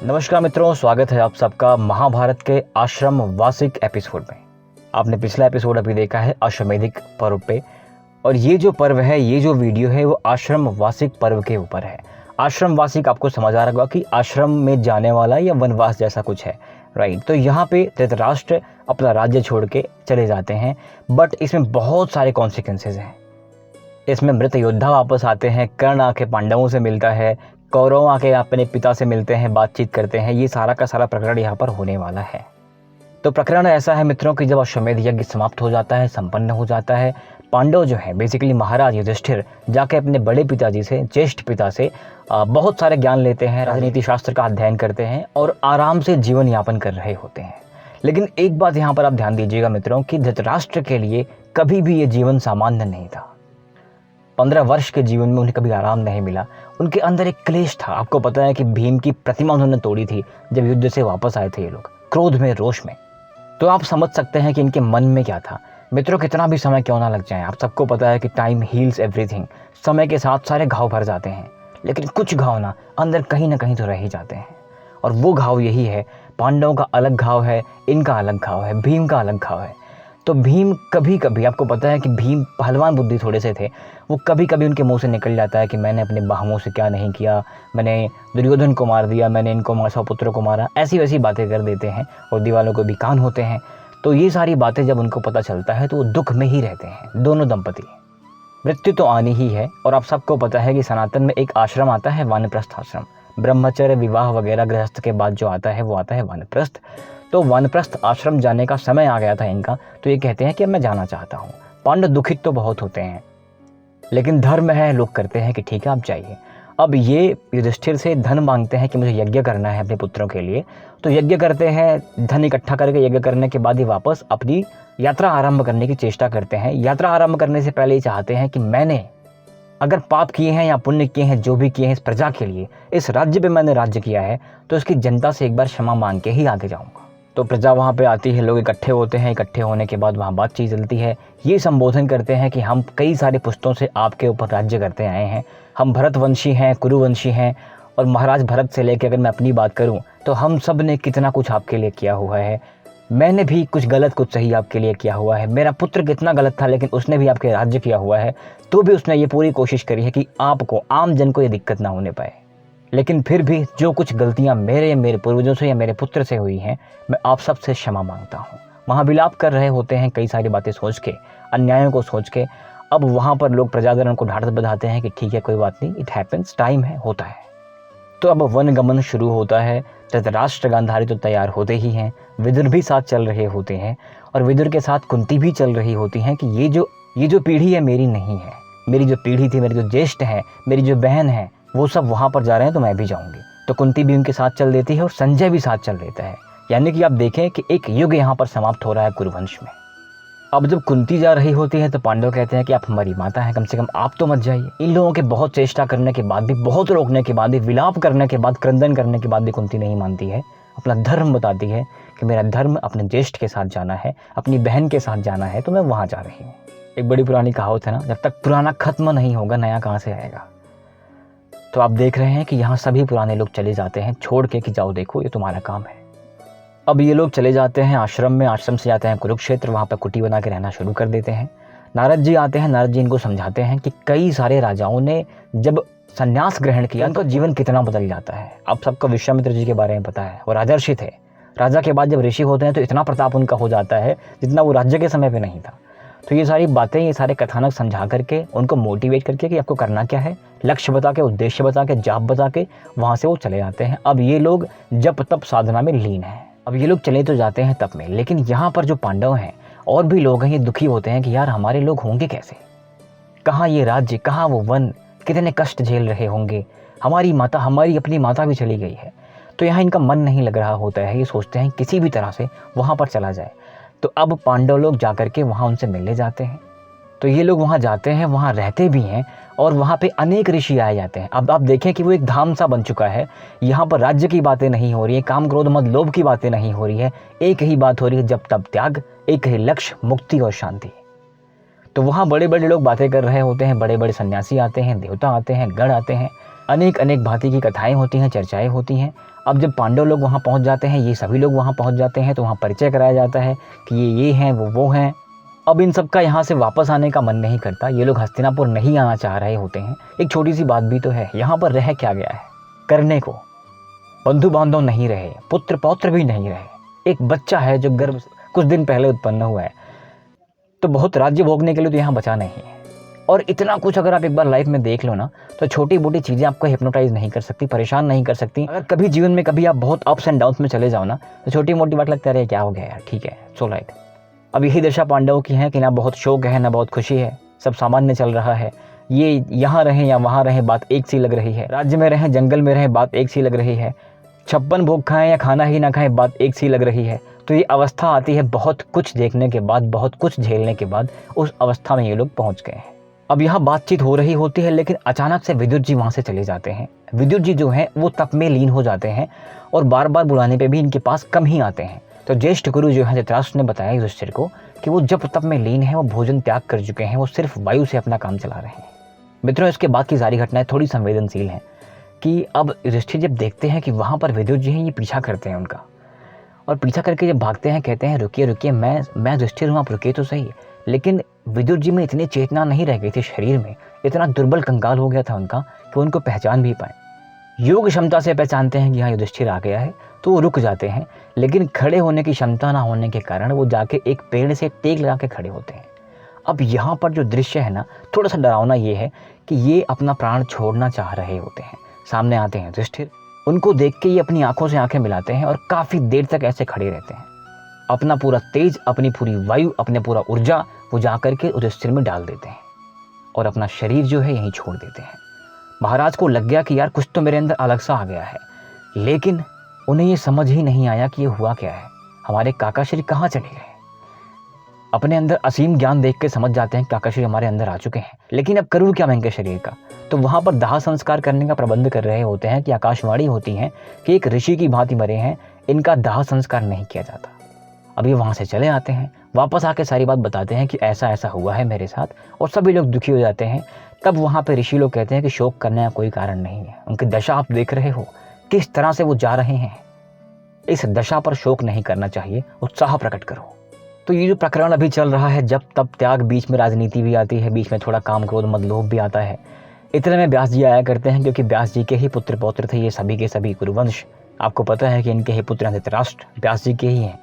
नमस्कार मित्रों, स्वागत है आप सबका महाभारत के आश्रम वार्षिक एपिसोड में। आपने पिछला एपिसोड अभी देखा है अश्वमेधिक पर्व पे, और ये जो पर्व है, ये जो वीडियो है वो आश्रम वार्षिक पर्व के ऊपर है। आश्रम वार्षिक आपको समझ आ रहा होगा कि आश्रम में जाने वाला या वनवास जैसा कुछ है, राइट। तो यहाँ पे धृतराष्ट्र अपना राज्य छोड़ के चले जाते हैं, बट इसमें बहुत सारे कॉन्सिक्वेंसेज हैं। इसमें मृत योद्धा वापस आते हैं, कर्ण आके पांडवों से मिलता है, कौरव आके अपने पिता से मिलते हैं, बातचीत करते हैं। ये सारा का सारा प्रकरण यहाँ पर होने वाला है। तो प्रकरण ऐसा है मित्रों कि जब अश्वमेध यज्ञ समाप्त हो जाता है, संपन्न हो जाता है, पांडव जो है बेसिकली महाराज युधिष्ठिर जाके अपने बड़े पिताजी से, ज्येष्ठ पिता से बहुत सारे ज्ञान लेते हैं, राजनीति शास्त्र का अध्ययन करते हैं और आराम से जीवन यापन कर रहे होते हैं। लेकिन एक बात यहाँ पर आप ध्यान दीजिएगा मित्रों कि धृतराष्ट्र के लिए कभी भी ये जीवन सामान्य नहीं था। 15 वर्ष के जीवन में उन्हें कभी आराम नहीं मिला। उनके अंदर एक क्लेश था। आपको पता है कि भीम की प्रतिमा उन्होंने तोड़ी थी जब युद्ध से वापस आए थे ये लोग, क्रोध में, रोष में। तो आप समझ सकते हैं कि इनके मन में क्या था। मित्रों, कितना भी समय क्यों ना लग जाए, आप सबको पता है कि टाइम हील्स एवरीथिंग। समय के साथ सारे घाव भर जाते हैं, लेकिन कुछ घाव ना अंदर कहीं ना कहीं तो रह ही जाते हैं। और वो घाव यही है, पांडवों का अलग घाव है, इनका अलग घाव है, भीम का अलग घाव है। तो भीम कभी कभी, आपको पता है कि भीम पहलवान बुद्धि थोड़े से थे, वो कभी कभी उनके मुंह से निकल जाता है कि मैंने अपने बाहुओं से क्या नहीं किया, मैंने दुर्योधन को मार दिया, मैंने इनको मासा पुत्र को मारा, ऐसी वैसी बातें कर देते हैं और दीवालों को भी कान होते हैं। तो ये सारी बातें जब उनको पता चलता है तो वो दुख में ही रहते हैं दोनों दंपति। मृत्यु तो आनी ही है, और आप सबको पता है कि सनातन में एक आश्रम आता है वानप्रस्थ आश्रम। ब्रह्मचर्य, विवाह वगैरह गृहस्थ के बाद जो आता है वो आता है वानप्रस्थ। तो वानप्रस्थ आश्रम जाने का समय आ गया था इनका, तो ये कहते हैं कि अब मैं जाना चाहता हूँ। पांडव दुखित तो बहुत होते हैं, लेकिन धर्म है, लोग करते हैं कि ठीक है आप जाइए। अब ये युधिष्ठिर से धन मांगते हैं कि मुझे यज्ञ करना है अपने पुत्रों के लिए। तो यज्ञ करते हैं, धन इकट्ठा करके यज्ञ करने के बाद ही वापस अपनी यात्रा आरंभ करने की चेष्टा करते हैं। यात्रा आरंभ करने से पहले ये चाहते हैं कि मैंने अगर पाप किए हैं या पुण्य किए हैं, जो भी किए हैं इस प्रजा के लिए, इस राज्य पे मैंने राज्य किया है, तो इसकी जनता से एक बार क्षमा मांग के ही आगे जाऊंगा। तो प्रजा वहाँ पे आती है, लोग इकट्ठे होते हैं। इकट्ठे होने के बाद वहाँ बातचीत चलती है। ये संबोधन करते हैं कि हम कई सारे पुश्तों से आपके ऊपर राज्य करते आए हैं, हम भरतवंशी हैं, कुरुवंशी हैं, और महाराज भरत से लेकर अगर मैं अपनी बात करूं तो हम सब ने कितना कुछ आपके लिए किया हुआ है। मैंने भी कुछ गलत कुछ सही आपके लिए किया हुआ है। मेरा पुत्र कितना गलत था, लेकिन उसने भी आपके राज्य किया हुआ है, तो भी उसने ये पूरी कोशिश करी है कि आपको, आम जन को ये दिक्कत ना होने पाए। लेकिन फिर भी जो कुछ गलतियां मेरे पूर्वजों से या मेरे पुत्र से हुई हैं, मैं आप सबसे क्षमा मांगता हूँ। वहाँ विलाप कर रहे होते हैं, कई सारी बातें सोच के, अन्यायों को सोच के। अब वहाँ पर लोग प्रजाजन को ढाढ़स बंधाते हैं कि ठीक है, कोई बात नहीं, इट हैपेंस, टाइम है, होता है। तो अब वन गमन शुरू होता है। धृतराष्ट्र, गांधारी तो तैयार होते ही हैं, विदुर भी साथ चल रहे होते हैं, और विदुर के साथ कुंती भी चल रही होती हैं कि ये जो पीढ़ी है मेरी नहीं है। मेरी जो पीढ़ी थी, मेरे जो ज्येष्ठ हैं, मेरी जो बहन है, वो सब वहाँ पर जा रहे हैं, तो मैं भी जाऊँगी। तो कुंती भी उनके साथ चल देती है और संजय भी साथ चल देता है। यानी कि आप देखें कि एक युग यहाँ पर समाप्त हो रहा है कुरुवंश में। अब जब कुंती जा रही होती है तो पांडव कहते हैं कि आप हमारी माता हैं, कम से कम आप तो मत जाइए। इन लोगों के बहुत चेष्टा करने के बाद भी, बहुत रोकने के बाद भी, विलाप करने के बाद, क्रंदन करने के बाद भी कुंती नहीं मानती है। अपना धर्म बताती है कि मेरा धर्म अपने ज्येष्ठ के साथ जाना है, अपनी बहन के साथ जाना है, तो मैं वहाँ जा रही हूँ। एक बड़ी पुरानी कहावत है ना, जब तक पुराना खत्म नहीं होगा नया कहाँ से आएगा। तो आप देख रहे हैं कि यहाँ सभी पुराने लोग चले जाते हैं छोड़ के कि जाओ देखो, ये तुम्हारा काम है। अब ये लोग चले जाते हैं आश्रम में, आश्रम से जाते हैं कुरुक्षेत्र, वहाँ पर कुटी बना के रहना शुरू कर देते हैं। नारद जी आते हैं, नारद जी इनको समझाते हैं कि कई सारे राजाओं ने जब संन्यास ग्रहण किया उनका जीवन कितना बदल जाता है। आप सबको विश्वामित्र जी के बारे में पता है, वो राजर्षि थे। राजा के बाद जब ऋषि होते हैं तो इतना प्रताप उनका हो जाता है जितना वो राज्य के समय पर नहीं था। तो ये सारी बातें, ये सारे कथानक समझा करके, उनको मोटिवेट करके कि आपको करना क्या है, लक्ष्य बता के, उद्देश्य बता के, जाप बता के, वहाँ से वो चले जाते हैं। अब ये लोग जप तप साधना में लीन हैं। अब ये लोग चले तो जाते हैं तप में, लेकिन यहाँ पर जो पांडव हैं और भी लोग हैं, ये दुखी होते हैं कि यार हमारे लोग होंगे कैसे, कहाँ ये राज्य, कहाँ वो वन, कितने कष्ट झेल रहे होंगे, हमारी माता, हमारी अपनी माता भी चली गई है। तो यहाँ इनका मन नहीं लग रहा होता है, ये सोचते हैं किसी भी तरह से वहाँ पर चला जाए। तो अब पांडव लोग जाकर के वहाँ उनसे मिलने जाते हैं। तो ये लोग वहाँ जाते हैं, वहाँ रहते भी हैं, और वहाँ पे अनेक ऋषि आए जाते हैं। अब आप देखें कि वो एक धाम सा बन चुका है। यहाँ पर राज्य की बातें नहीं हो रही है, काम क्रोध मद लोभ की बातें नहीं हो रही है, एक ही बात हो रही है, जब तब त्याग, एक ही लक्ष्य, मुक्ति और शांति। तो वहाँ बड़े बड़े लोग बातें कर रहे होते हैं, बड़े बड़े सन्यासी आते हैं, देवता आते हैं, गण आते हैं, अनेक अनेक भांति की कथाएं होती हैं, चर्चाएं होती हैं। अब जब पांडव लोग वहाँ पहुँच जाते हैं, ये सभी लोग वहाँ पहुँच जाते हैं, तो वहाँ परिचय कराया जाता है कि ये हैं, वो हैं। अब इन सब का यहाँ से वापस आने का मन नहीं करता, ये लोग हस्तिनापुर नहीं आना चाह रहे होते हैं। एक छोटी सी बात भी तो है, यहाँ पर रह क्या गया है करने को? बंधु बांधव नहीं रहे, पुत्र पौत्र भी नहीं रहे, एक बच्चा है जो गर्भ कुछ दिन पहले उत्पन्न हुआ है, तो बहुत राज्य भोगने के लिए तो यहाँ बचा नहीं है। और इतना कुछ अगर आप एक बार लाइफ में देख लो ना, तो छोटी मोटी चीज़ें आपको हिप्नोटाइज नहीं कर सकती, परेशान नहीं कर सकती। अगर कभी जीवन में कभी आप बहुत अप्स एंड डाउन्स में चले जाओ ना, तो छोटी मोटी बात लगता है क्या हो गया यार, ठीक है सो राइट। अब यही दशा पांडवों की है कि ना बहुत शोक है ना बहुत खुशी है, सब सामान्य चल रहा है। ये यहाँ रहें या वहाँ रहें, बात एक सी लग रही है। राज्य में रहें जंगल में रहें, बात एक सी लग रही है। 56 भोग खाएं या खाना ही ना खाएं, बात एक सी लग रही है। तो ये अवस्था आती है बहुत कुछ देखने के बाद, बहुत कुछ झेलने के बाद, उस अवस्था में ये लोग पहुँच गए हैं। अब यहाँ बातचीत हो रही होती है, लेकिन अचानक से विद्युत जी वहाँ से चले जाते हैं। विद्युत जी जो हैं वो तप में लीन हो जाते हैं और बार बार बुलाने पे भी इनके पास कम ही आते हैं। तो ज्येष्ठ गुरु जो है धृतराष्ट्र ने बताया युधिष्ठिर को कि वो जब तप में लीन है, वो भोजन त्याग कर चुके हैं, वो सिर्फ वायु से अपना काम चला रहे हैं। मित्रों, इसके बाद की सारी घटनाएं थोड़ी संवेदनशील हैं कि अब युधिष्ठिर जब देखते हैं कि वहाँ पर विद्युत जी हैं, ये पीछा करते हैं उनका, और पीछा करके जब भागते हैं कहते हैं रुकिए रुकिए, मैं युधिष्ठिर हूँ, आप रुकिए तो सही। लेकिन विद्युत जी में इतनी चेतना नहीं रह गई थी शरीर में, इतना दुर्बल कंगाल हो गया था उनका कि उनको पहचान भी पाए। योग क्षमता से पहचानते हैं कि यहाँ युधिष्ठिर आ गया है, तो वो रुक जाते हैं, लेकिन खड़े होने की क्षमता ना होने के कारण वो जाके एक पेड़ से टेक लगा के खड़े होते हैं। अब यहाँ पर जो दृश्य है ना, थोड़ा सा डरावना ये है कि ये अपना प्राण छोड़ना चाह रहे होते हैं। सामने आते हैं युधिष्ठिर, उनको देख के ये अपनी आंखों से आंखें मिलाते हैं और काफ़ी देर तक ऐसे खड़े रहते हैं। अपना पूरा तेज, अपनी पूरी वायु, अपने पूरा ऊर्जा वो जा करके युधिष्ठिर में डाल देते हैं और अपना शरीर जो है यहीं छोड़ देते हैं। महाराज को लग गया कि यार कुछ तो मेरे अंदर अलग सा आ गया है, लेकिन उन्हें ये समझ ही नहीं आया कि ये हुआ क्या है, हमारे काकाश्री कहाँ चले गए। अपने अंदर असीम ज्ञान देख के समझ जाते हैं काकाश्री हमारे अंदर आ चुके हैं, लेकिन अब करूँ क्या मैं इनके शरीर का? तो वहाँ पर दाह संस्कार करने का प्रबंध कर रहे होते हैं कि आकाशवाणी होती है कि एक ऋषि की भांति मरे हैं, इनका दाह संस्कार नहीं किया जाता। अभी वहाँ से चले आते हैं, वापस आके सारी बात बताते हैं कि ऐसा ऐसा हुआ है मेरे साथ, और सभी लोग दुखी हो जाते हैं। तब वहाँ पे ऋषि लोग कहते हैं कि शोक करने का कोई कारण नहीं है, उनकी दशा आप देख रहे हो किस तरह से वो जा रहे हैं, इस दशा पर शोक नहीं करना चाहिए, उत्साह प्रकट करो। तो ये जो प्रकरण अभी चल रहा है, जब तब त्याग, बीच में राजनीति भी आती है, बीच में थोड़ा काम क्रोध मद लोभ भी आता है। इतने में व्यास जी आया करते हैं, क्योंकि व्यास जी के ही पुत्र पौत्र थे ये सभी के सभी कुरुवंश। आपको पता है कि इनके ही पुत्र हैं धृतराष्ट्र, व्यास जी के ही हैं।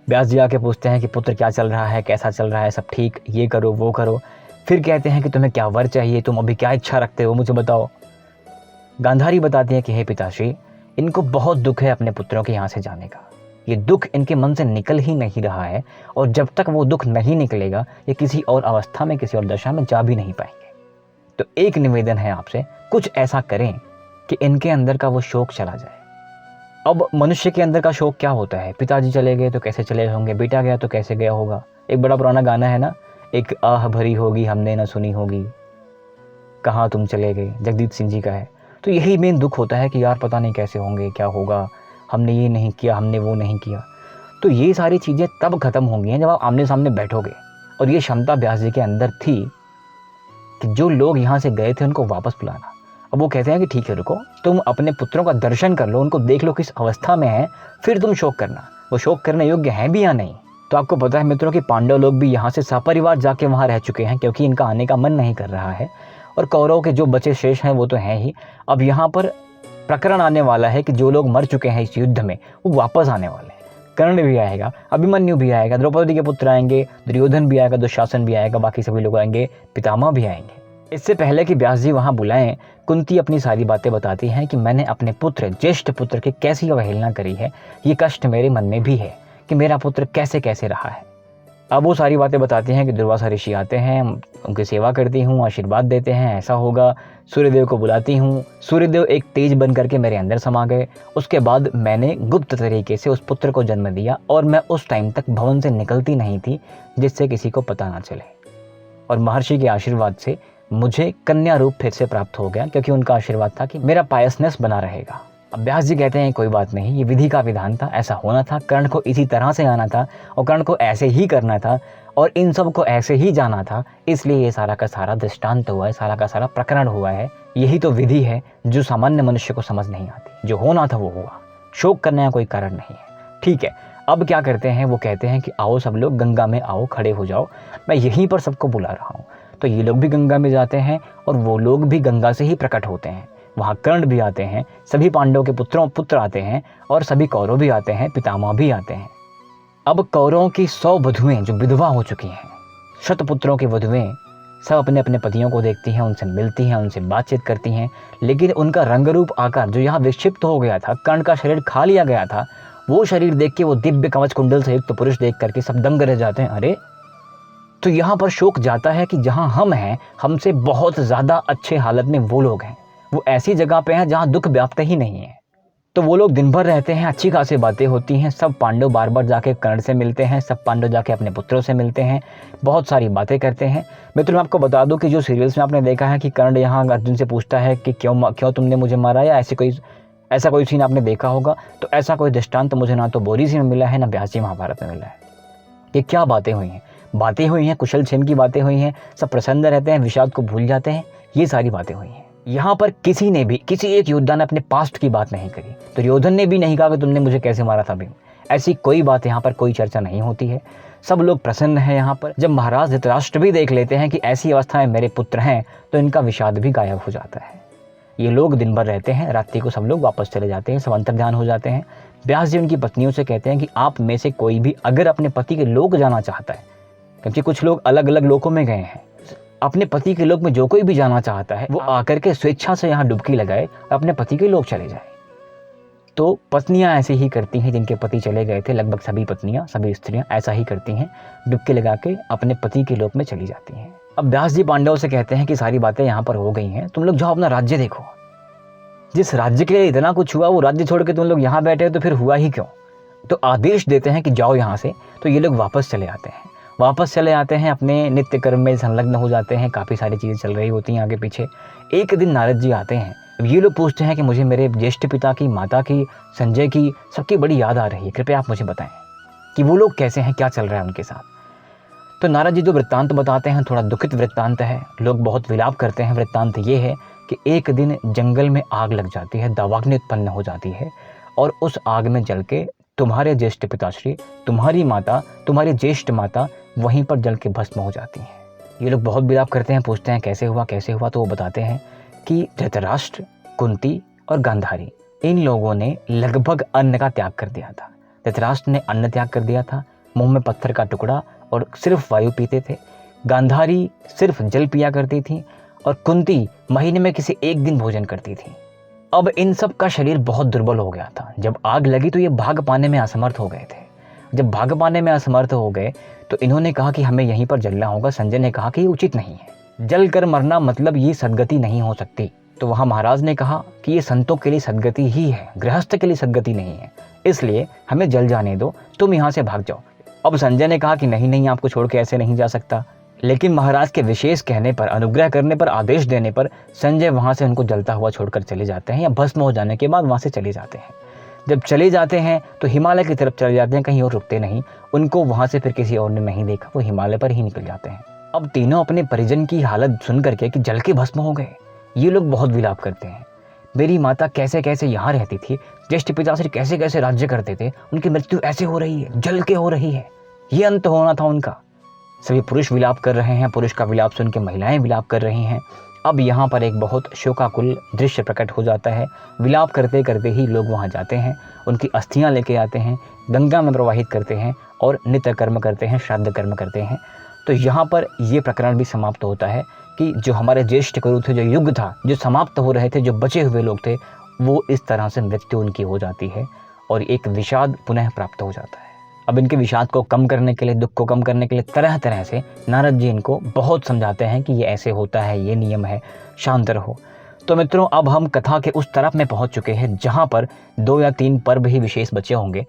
व्यास जी आके पूछते हैं कि पुत्र क्या चल रहा है, कैसा चल रहा है, सब ठीक, ये करो वो करो। फिर कहते हैं कि तुम्हें क्या वर चाहिए, तुम अभी क्या इच्छा रखते हो, मुझे बताओ। गांधारी बताती है कि हे पिताश्री, इनको बहुत दुख है अपने पुत्रों के यहाँ से जाने का, ये दुख इनके मन से निकल ही नहीं रहा है, और जब तक वो दुख नहीं निकलेगा ये किसी और अवस्था में, किसी और दशा में जा भी नहीं पाएंगे। तो एक निवेदन है आपसे, कुछ ऐसा करें कि इनके अंदर का वो शोक चला जाए। अब मनुष्य के अंदर का शोक क्या होता है, पिताजी चले गए तो कैसे चले होंगे, बेटा गया तो कैसे गया होगा। एक बड़ा पुराना गाना है ना, एक आह भरी होगी हमने न सुनी होगी, कहाँ तुम चले गए, जगदीप सिंह जी का है। तो यही मेन दुख होता है कि यार पता नहीं कैसे होंगे, क्या होगा, हमने ये नहीं किया, हमने वो नहीं किया। तो ये सारी चीज़ें तब खत्म होंगी जब आप आमने सामने बैठोगे। और ये क्षमता व्यास जी के अंदर थी कि जो लोग यहाँ से गए थे उनको वापस बुलाना। अब वो कहते हैं कि ठीक है रुको, तुम अपने पुत्रों का दर्शन कर लो, उनको देख लो किस अवस्था में है, फिर तुम शोक करना, वो शोक करने योग्य हैं भी या नहीं। तो आपको पता है मित्रों कि पांडव लोग भी यहाँ से सपरिवार जाके वहाँ रह चुके हैं, क्योंकि इनका आने का मन नहीं कर रहा है। और कौरव के जो बचे शेष हैं वो तो हैं ही। अब यहाँ पर प्रकरण आने वाला है कि जो लोग मर चुके हैं इस युद्ध में वो वापस आने वाले हैं। कर्ण भी आएगा, अभिमन्यु भी आएगा, द्रौपदी के पुत्र आएंगे, दुर्योधन भी आएगा, दुशासन भी आएगा, बाकी सभी लोग आएंगे, पितामह भी आएंगे। इससे पहले कि व्यास जी वहाँ बुलाएं, कुंती अपनी सारी बातें बताती हैं कि मैंने अपने पुत्र, ज्येष्ठ पुत्र की कैसी अवहेलना करी है, ये कष्ट मेरे मन में भी है कि मेरा पुत्र कैसे कैसे रहा है। अब वो सारी बातें बताती हैं कि दुर्वासा ऋषि आते हैं, उनकी सेवा करती हूँ, आशीर्वाद देते हैं, ऐसा होगा। सूर्यदेव को बुलाती हूँ, सूर्यदेव एक तेज बन करके मेरे अंदर समा गए। उसके बाद मैंने गुप्त तरीके से उस पुत्र को जन्म दिया, और मैं उस टाइम तक भवन से निकलती नहीं थी जिससे किसी को पता ना चले। और महर्षि के आशीर्वाद से मुझे कन्या रूप फिर से प्राप्त हो गया, क्योंकि उनका आशीर्वाद था कि मेरा पायसनेस बना रहेगा। अब व्यास जी कहते हैं कोई बात नहीं, ये विधि का विधान था, ऐसा होना था, कर्ण को इसी तरह से आना था और कर्ण को ऐसे ही करना था और इन सब को ऐसे ही जाना था, इसलिए ये सारा का सारा दृष्टांत हुआ है, सारा का सारा प्रकरण हुआ है। यही तो विधि है जो सामान्य मनुष्य को समझ नहीं आती। जो होना था वो हुआ, शोक करने का कोई कारण नहीं है। ठीक है, अब क्या करते हैं, वो कहते हैं कि आओ सब लोग गंगा में आओ, खड़े हो जाओ, मैं यहीं पर सबको बुला रहा हूँ। तो ये लोग भी गंगा में जाते हैं और वो लोग भी गंगा से ही प्रकट होते हैं। वहाँ कर्ण भी आते हैं, सभी पांडवों के पुत्र आते हैं और सभी कौरव भी आते हैं, पितामह भी आते हैं। अब कौरवों की 100 वधुएं जो विधवा हो चुकी हैं, शतपुत्रों की वधुएं, सब अपने अपने पतियों को देखती हैं, उनसे मिलती हैं, उनसे बातचीत करती हैं, लेकिन उनका रंग रूप आकार जो यहाँ विक्षिप्त हो गया था, कर्ण का शरीर खा लिया गया था, वो शरीर देख के, वो दिव्य कवच कुंडल से युक्त पुरुष देख करके सब दंग रह जाते हैं। अरे, तो यहाँ पर शोक जाता है कि जहाँ हम हैं, हमसे बहुत ज़्यादा अच्छे हालत में वो लोग हैं, वो ऐसी जगह पे हैं जहाँ दुख व्याप्त ही नहीं है। तो वो लोग दिन भर रहते हैं, अच्छी खासी बातें होती हैं, सब पांडव बार बार जाके कर्ण से मिलते हैं, सब पांडव जाके अपने पुत्रों से मिलते हैं, बहुत सारी बातें करते हैं। मित्रों, मैं आपको बता दूं कि जो सीरियल्स में आपने देखा है कि कर्ण यहाँ अर्जुन से पूछता है कि क्यों तुमने मुझे मारा, या ऐसा कोई सीन आपने देखा होगा, तो ऐसा कोई दृष्टांत मुझे ना तो बोरी जी में मिला है, ना व्यास जी महाभारत में मिला है। ये क्या बातें हुई हैं, कुशल क्षेम की बातें हुई हैं, सब प्रसन्न रहते हैं, विषाद को भूल जाते हैं, ये सारी बातें हुई हैं। यहाँ पर किसी ने भी, किसी एक योद्धा ने अपने पास्ट की बात नहीं करी। दुर्योधन ने भी नहीं कहा कि तुमने मुझे कैसे मारा था भीम, ऐसी कोई बात यहाँ पर कोई चर्चा नहीं होती है। सब लोग प्रसन्न हैं यहाँ पर। जब महाराज धृतराष्ट्र भी देख लेते हैं कि ऐसी अवस्था में मेरे पुत्र हैं, तो इनका विषाद भी गायब हो जाता है। ये लोग दिन भर रहते हैं, रात्रि को सब लोग वापस चले जाते हैं, सब अंतर्ध्यान हो जाते हैं। व्यास जी उनकी पत्नियों से कहते हैं कि आप में से कोई भी अगर अपने पति के लोक जाना चाहता है, क्योंकि कुछ लोग अलग अलग लोकों में गए हैं, अपने पति के लोक में जो कोई भी जाना चाहता है, वो आकर के स्वेच्छा से यहाँ डुबकी लगाए, अपने पति के लोक चले जाए। तो पत्नियां ऐसे ही करती हैं, जिनके पति चले गए थे, लगभग सभी पत्नियां, सभी स्त्रियां ऐसा ही करती हैं, डुबकी लगा के अपने पति के लोक में चली जाती हैं। अब व्यास जी पांडवों से कहते हैं कि सारी बातें यहाँ पर हो गई हैं, तुम लोग जाओ अपना राज्य देखो। जिस राज्य के लिए इतना कुछ हुआ, वो राज्य छोड़ के तुम लोग यहाँ बैठे हो, तो फिर हुआ ही क्यों? तो आदेश देते हैं कि जाओ यहाँ से। तो ये लोग वापस चले आते हैं, अपने नित्य कर्म में संलग्न हो जाते हैं। काफ़ी सारी चीज़ें चल रही होती हैं आगे पीछे। एक दिन नारद जी आते हैं। ये लोग पूछते हैं कि मुझे मेरे ज्येष्ठ पिता की, माता की, संजय की, सबकी बड़ी याद आ रही है, कृपया आप मुझे बताएं कि वो लोग कैसे हैं, क्या चल रहा है उनके साथ। तो नारद जी जो वृत्तांत बताते हैं, थोड़ा दुखित वृत्तांत है, लोग बहुत विलाप करते हैं। वृत्तांत ये है कि एक दिन जंगल में आग लग जाती है, दावाग्नि उत्पन्न हो जाती है, और उस आग में जल के तुम्हारे ज्येष्ठ पिताश्री, तुम्हारी माता, तुम्हारी ज्येष्ठ माता वहीं पर जल के भस्म हो जाती हैं। ये लोग बहुत विलाप करते हैं, पूछते हैं कैसे हुआ। तो वो बताते हैं कि धृतराष्ट्र, कुंती और गांधारी, इन लोगों ने लगभग अन्न का त्याग कर दिया था। धृतराष्ट्र ने अन्न त्याग कर दिया था, मुंह में पत्थर का टुकड़ा और सिर्फ वायु पीते थे। गांधारी सिर्फ जल पिया करती थी, और कुंती महीने में किसी एक दिन भोजन करती थी। अब इन सब का शरीर बहुत दुर्बल हो गया था। जब आग लगी तो ये भाग पाने में असमर्थ हो गए थे। जब भाग पाने में असमर्थ हो गए तो इन्होंने कहा कि हमें यहीं पर जलना होगा। संजय ने कहा कि ये उचित नहीं है, जल कर मरना मतलब ये सदगति नहीं हो सकती। तो वहाँ महाराज ने कहा कि ये संतों के लिए सदगति ही है, गृहस्थ के लिए सदगति नहीं है, इसलिए हमें जल जाने दो, तुम यहाँ से भाग जाओ। अब संजय ने कहा कि नहीं, आपको छोड़ के ऐसे नहीं जा सकता। लेकिन महाराज के विशेष कहने पर, अनुग्रह करने पर, आदेश देने पर संजय वहाँ से उनको जलता हुआ छोड़कर चले जाते हैं, या भस्म हो जाने के बाद वहाँ से चले जाते हैं। जब चले जाते हैं तो हिमालय की तरफ चले जाते हैं, कहीं और रुकते नहीं। उनको वहाँ से फिर किसी और ने नहीं देखा, वो हिमालय पर ही निकल जाते हैं। अब तीनों अपने परिजन की हालत सुन करके कि जल के भस्म हो गए, ये लोग बहुत विलाप करते हैं। मेरी माता कैसे कैसे यहाँ रहती थी, ज्येष्ठ पिताश्री कैसे कैसे राज्य करते थे, उनकी मृत्यु ऐसे हो रही है, जल के हो रही है, ये अंत होना था उनका। सभी पुरुष विलाप कर रहे हैं, पुरुष का विलाप सुन के महिलाएं विलाप कर रही हैं। अब यहाँ पर एक बहुत शोकाकुल दृश्य प्रकट हो जाता है। विलाप करते करते ही लोग वहाँ जाते हैं, उनकी अस्थियाँ लेके आते हैं, गंगा में प्रवाहित करते हैं और नित्य कर्म करते हैं, श्राद्ध कर्म करते हैं। तो यहाँ पर ये प्रकरण भी समाप्त होता है कि जो हमारे ज्येष्ठ गुरु थे, जो युग था, जो समाप्त हो रहे थे, जो बचे हुए लोग थे, वो इस तरह से मृत्यु उनकी हो जाती है और एक विषाद पुनः प्राप्त हो जाता है। अब इनके विषाद को कम करने के लिए, दुख को कम करने के लिए तरह तरह से नारद जी इनको बहुत समझाते हैं कि ये ऐसे होता है, ये नियम है, शांत रहो। तो मित्रों, अब हम कथा के उस तरफ में पहुंच चुके हैं जहां पर 2 या 3 पर्व ही विशेष बचे होंगे,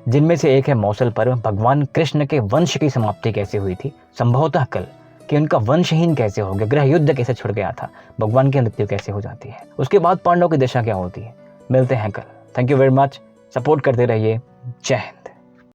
जिनमें से एक है मौसल पर्व। भगवान कृष्ण के वंश की समाप्ति कैसे हुई थी, संभवतः कल, कि उनका वंशहीन कैसे हो गया, गृह युद्ध कैसे छुड़ गया था, भगवान की मृत्यु कैसे हो जाती है, उसके बाद पांडवों की दशा क्या होती है। मिलते हैं कल। Thank you very much, support करते रहिए। जय हिंद।